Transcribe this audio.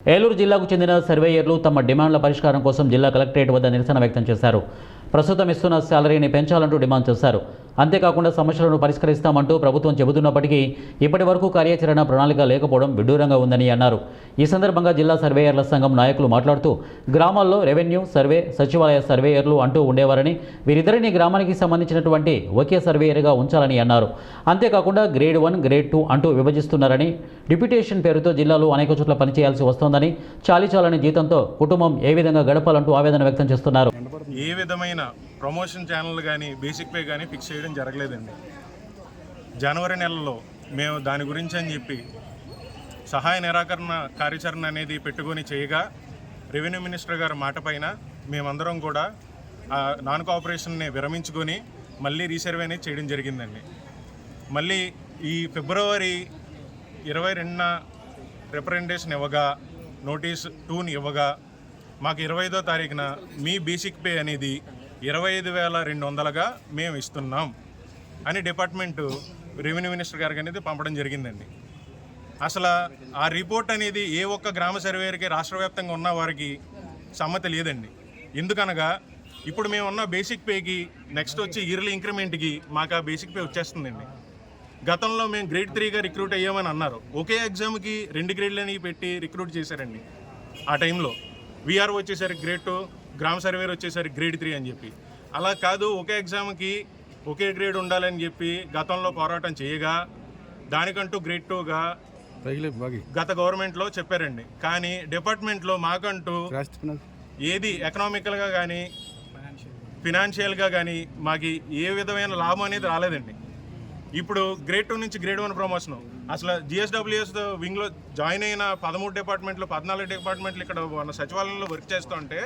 ఏలూరు జిల్లాకు చెందిన సర్వేయర్లు తమ డిమాండ్ల పరిష్కారం కోసం జిల్లా కలెక్టరేట్ వద్ద నిరసన వ్యక్తం చేశారు. ప్రస్తుతం ఇస్తున్న శాలరీని పెంచాలంటూ డిమాండ్ చేశారు. అంతేకాకుండా సమస్యలను పరిష్కరిస్తామంటూ ప్రభుత్వం చెబుతున్నప్పటికీ ఇప్పటి వరకు కార్యాచరణ ప్రణాళిక లేకపోవడం విడ్డూరంగా ఉందని అన్నారు. ఈ సందర్భంగా జిల్లా సర్వేయర్ల సంఘం నాయకులు మాట్లాడుతూ గ్రామాల్లో రెవెన్యూ సర్వే, సచివాలయ సర్వేయర్లు అంటూ ఉండేవారని వీరిద్దరిని గ్రామానికి సంబంధించినటువంటి ఒకే సర్వేయర్గా ఉంచాలని అన్నారు. అంతేకాకుండా గ్రేడ్ 1, గ్రేడ్ 2 అంటూ విభజిస్తున్నారని, డిప్యూటేషన్ పేరుతో జిల్లాలో అనేక చోట్ల పనిచేయాల్సి వస్తోందని, చాలీచాలని జీతంతో కుటుంబం ఏ విధంగా గడపాలంటూ ఆవేదన వ్యక్తం చేస్తున్నారు. ఏ విధమైన ప్రమోషన్ ఛానల్ కానీ బేసిక్ పే కానీ ఫిక్స్ చేయడం జరగలేదండి. జనవరి నెలలో మేము దాని గురించి అని చెప్పి సహాయ నిరాకరణ కార్యాచరణ అనేది పెట్టుకొని చేయగా రెవెన్యూ మినిస్టర్ గారి మాట పైన మేమందరం కూడా నాన్ కోఆపరేషన్ని విరమించుకొని మళ్ళీ రీసర్వే అనేది చేయడం జరిగిందండి. మళ్ళీ ఈ ఫిబ్రవరి 22న రిప్రజెంటేషన్ ఇవ్వగా, నోటీస్ 2ని ఇవ్వగా మాకు 25వ తారీఖున మీ బేసిక్ పే అనేది 25,200గా మేము ఇస్తున్నాం అని డిపార్ట్మెంటు రెవెన్యూ మినిస్టర్ గారికి అనేది పంపడం జరిగిందండి. అసలు ఆ రిపోర్ట్ అనేది ఏ ఒక్క గ్రామ సర్వేయర్కి రాష్ట్ర వ్యాప్తంగా ఉన్న వారికి సమ్మతి లేదండి. ఎందుకనగా ఇప్పుడు మేము ఉన్న బేసిక్ పేకి నెక్స్ట్ వచ్చి ఇయర్లీ ఇంక్రిమెంట్కి మాకు ఆ బేసిక్ పే వచ్చేస్తుందండి. గతంలో మేము గ్రేడ్ 3గా రిక్రూట్ అయ్యామని అన్నారు. ఒకే ఎగ్జామ్కి 2 గ్రేడ్లని పెట్టి రిక్రూట్ చేశారండి. ఆ టైంలో వీఆర్ వచ్చేసరికి గ్రేడ్ 2, గ్రామ సర్వేర్ వచ్చేసరికి గ్రేడ్ 3 అని చెప్పి. అలా కాదు, ఒకే ఎగ్జామ్కి ఒకే గ్రేడ్ ఉండాలని చెప్పి గతంలో పోరాటం చేయగా దానికంటూ గ్రేడ్ 2గా గత గవర్నమెంట్లో చెప్పారండి. కానీ డిపార్ట్మెంట్లో మాకంటూ ఏది ఎకనామికల్గా కానీ ఫినాన్షియల్గా కానీ మాకు ఏ విధమైన లాభం అనేది రాలేదండి. ఇప్పుడు గ్రేడ్ 2 నుంచి గ్రేడ్ 1 ప్రమోషన్. అసలు జిఎస్డబ్ల్యూఎస్ వింగ్లో జాయిన్ అయిన 13 డిపార్ట్మెంట్లు, 14 డిపార్ట్మెంట్లు ఇక్కడ మన సచివాలయంలో వర్క్ చేస్తూ ఉంటే